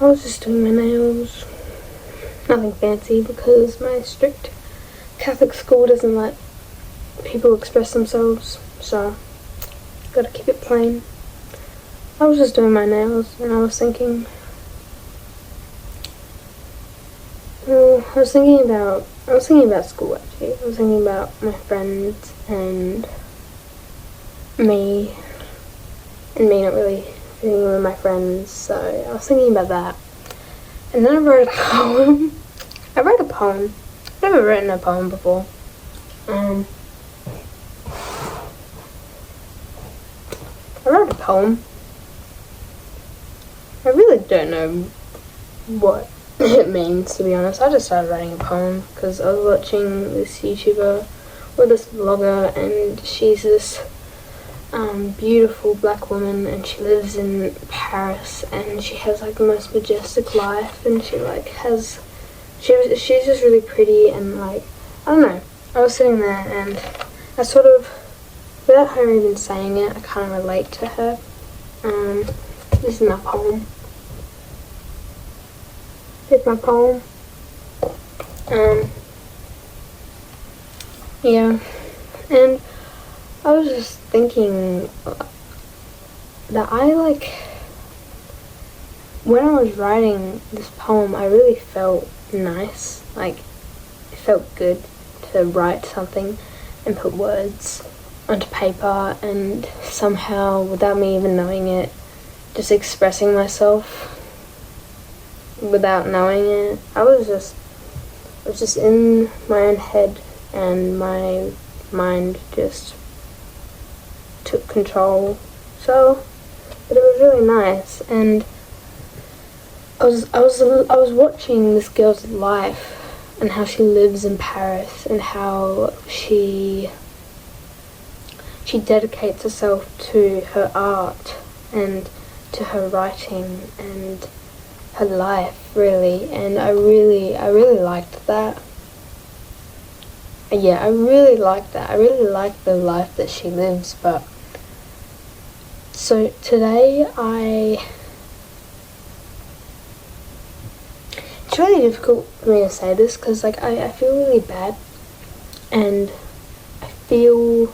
I was just doing my nails. Nothing fancy because my strict Catholic school doesn't let people express themselves, so gotta keep it plain. I was just doing my nails and I was thinking, I was thinking about school actually. I was thinking about my friends and me not really being with my friends, so I was thinking about that. And then I wrote a poem. I wrote a poem. I've never written a poem before. I wrote a poem. I really don't know what it means, to be honest. I just started writing a poem because I was watching this YouTuber or this vlogger, and she's this beautiful black woman, and she lives in Paris, and she has like the most majestic life, and she's just really pretty, and like, I don't know, I was sitting there and I sort of, without her even saying it, I kind of relate to her. This is my poem. Here's my poem. Yeah, and I was just thinking that when I was writing this poem, I really felt nice. Like, it felt good to write something and put words onto paper and somehow, without me even knowing it, just expressing myself without knowing it. I was just in my own head, and my mind just took control. So, but it was really nice, and I was watching this girl's life and how she lives in Paris and how she dedicates herself to her art and to her writing and her life, really. And I really liked that. Yeah, I really liked that. I really liked the life that she lives. But so today it's really difficult for me to say this because like I feel really bad, and I feel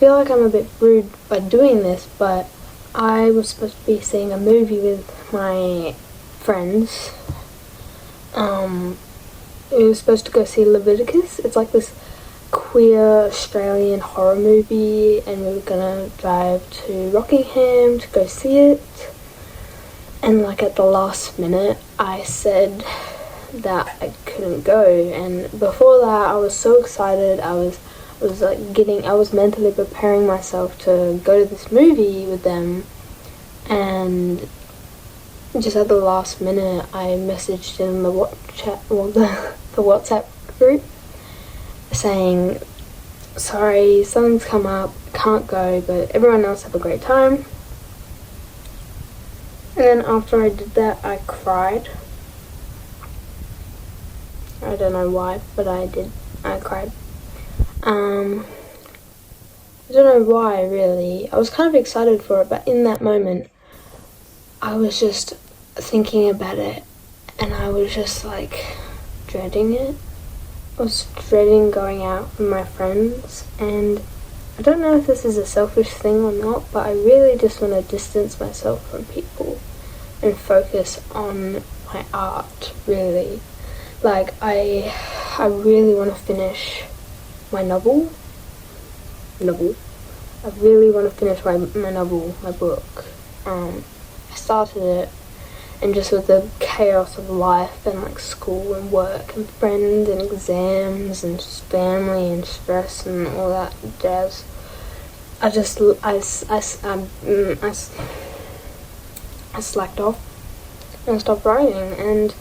like I'm a bit rude by doing this, but I was supposed to be seeing a movie with my friends. We were supposed to go see Leviticus. It's like this queer Australian horror movie, and we were gonna drive to Rockingham to go see it. And like at the last minute, I said that I couldn't go. And before that, I was so excited. I was mentally preparing myself to go to this movie with them, and just at the last minute I messaged in the WhatsApp group saying, sorry, something's come up, can't go, but everyone else have a great time. And then after I did that, I cried. I don't know why, but I cried. I don't know why, really. I was kind of excited for it, but in that moment, I was just thinking about it, and I was just like dreading it. I was dreading going out with my friends, and I don't know if this is a selfish thing or not, but I really just want to distance myself from people and focus on my art, really. Like, I really want to finish my novel. I really want to finish my novel, my book. I started it, and just with the chaos of life and like school and work and friends and exams and just family and stress and all that jazz, I slacked off and stopped writing. And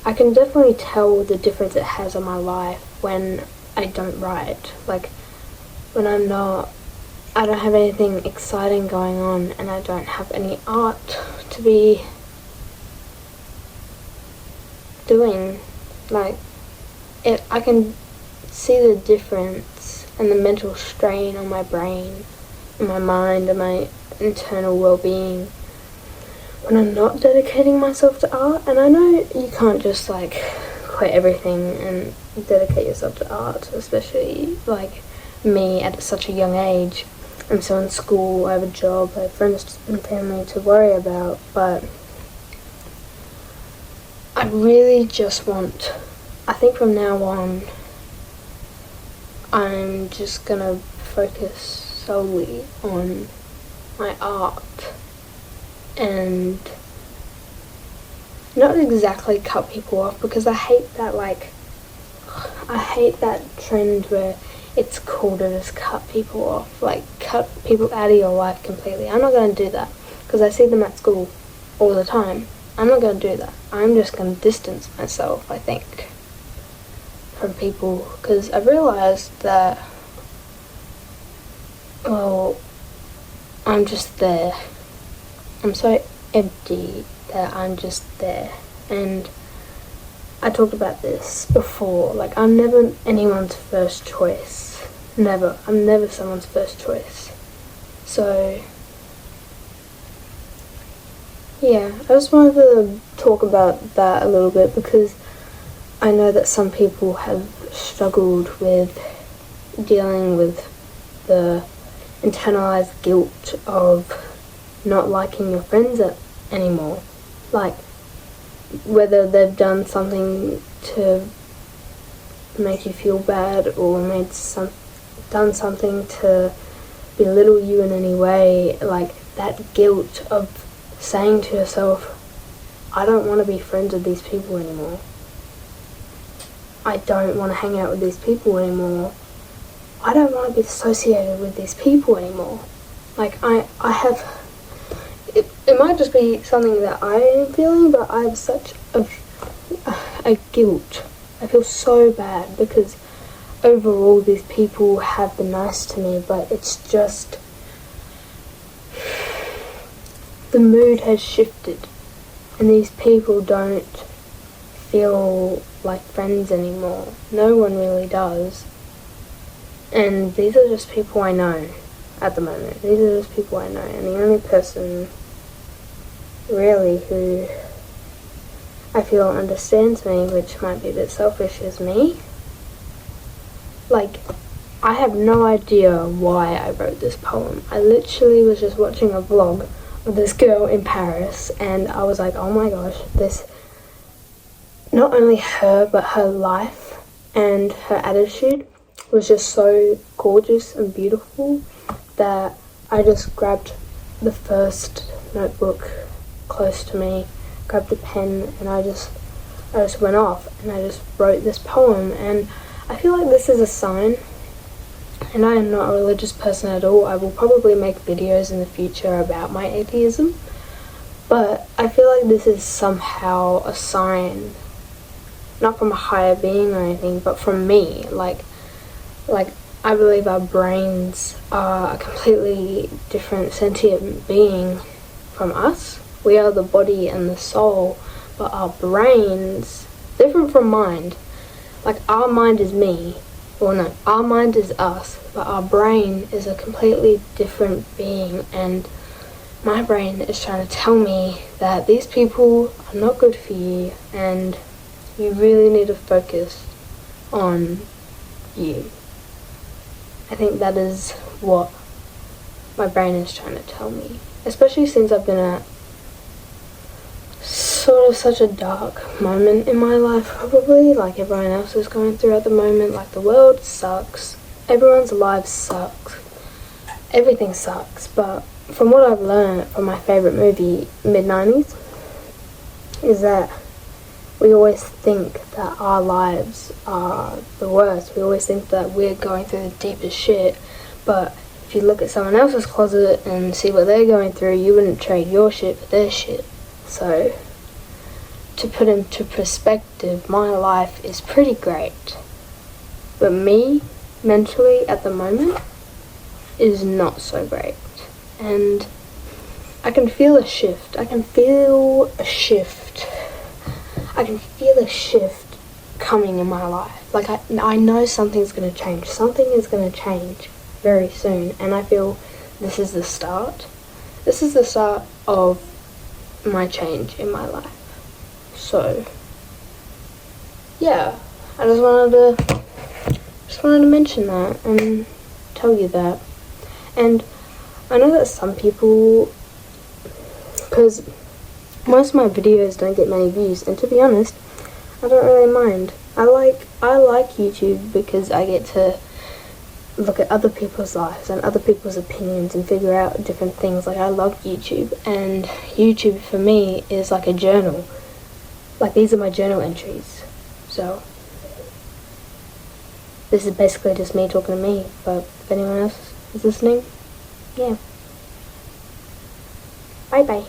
I can definitely tell the difference it has on my life when I don't write. Like, when I don't have anything exciting going on, and I don't have any art to be doing. Like, I can see the difference and the mental strain on my brain and my mind and my internal well-being when I'm not dedicating myself to art. And I know you can't just like quit everything and dedicate yourself to art, especially like me at such a young age. I'm still in school, I have a job, I have friends and family to worry about, but I really just want, I think from now on, I'm just gonna focus solely on my art and not exactly cut people off, because I hate that trend where it's cool to just cut people off, like cut people out of your life completely. I'm not going to do that because I see them at school all the time. I'm not going to do that. I'm just going to distance myself, I think, from people, because I've realised that, well, I'm just there. I'm so empty that I'm just there. And I talked about this before, like I'm never anyone's first choice. Never. I'm never someone's first choice. So yeah, I just wanted to talk about that a little bit because I know that some people have struggled with dealing with the internalized guilt of not liking your friends anymore. Like, whether they've done something to make you feel bad or done something to belittle you in any way, like that guilt of saying to yourself, I don't want to be friends with these people anymore. I don't want to hang out with these people anymore. I don't want to be associated with these people anymore. Like, I have... It might just be something that I am feeling, but I have such a guilt. I feel so bad because overall these people have been nice to me, but it's just... the mood has shifted and these people don't feel like friends anymore. No one really does. And these are just people I know at the moment. These are just people I know, and the only person really who I feel understands me, which might be a bit selfish, is me. Like, I have no idea why I wrote this poem. I literally was just watching a vlog of this girl in Paris, and I was like, oh my gosh, this, not only her, but her life and her attitude was just so gorgeous and beautiful that I just grabbed the first notebook close to me, grabbed a pen, and I just went off and I just wrote this poem. And I feel like this is a sign, and I am not a religious person at all. I will probably make videos in the future about my atheism, but I feel like this is somehow a sign, not from a higher being or anything, but from me. Like I believe our brains are a completely different sentient being from us. We are the body and the soul, but our brains, different from mind. Like, our mind is me, well no, our mind is us, but our brain is a completely different being, and my brain is trying to tell me that these people are not good for you, and you really need to focus on you. I think that is what my brain is trying to tell me, especially since I've been at sort of such a dark moment in my life, probably, like everyone else is going through at the moment. Like, the world sucks, everyone's lives sucks, everything sucks. But from what I've learned from my favourite movie, mid-90s, is that we always think that our lives are the worst. We always think that we're going through the deepest shit, but if you look at someone else's closet and see what they're going through, you wouldn't trade your shit for their shit. So, to put into perspective, my life is pretty great, but me, mentally, at the moment, is not so great. And I can feel a shift. I can feel a shift coming in my life. Like, I know something's going to change. Something is going to change very soon, and I feel this is the start. This is the start of my change in my life. So yeah, I just wanted to mention that and tell you that. And I know that some people, because most of my videos don't get many views, and to be honest, I don't really mind. I like YouTube because I get to look at other people's lives and other people's opinions and figure out different things. Like, I love YouTube, and YouTube for me is like a journal. Like, these are my journal entries. So this is basically just me talking to me, but if anyone else is listening, yeah. Bye bye.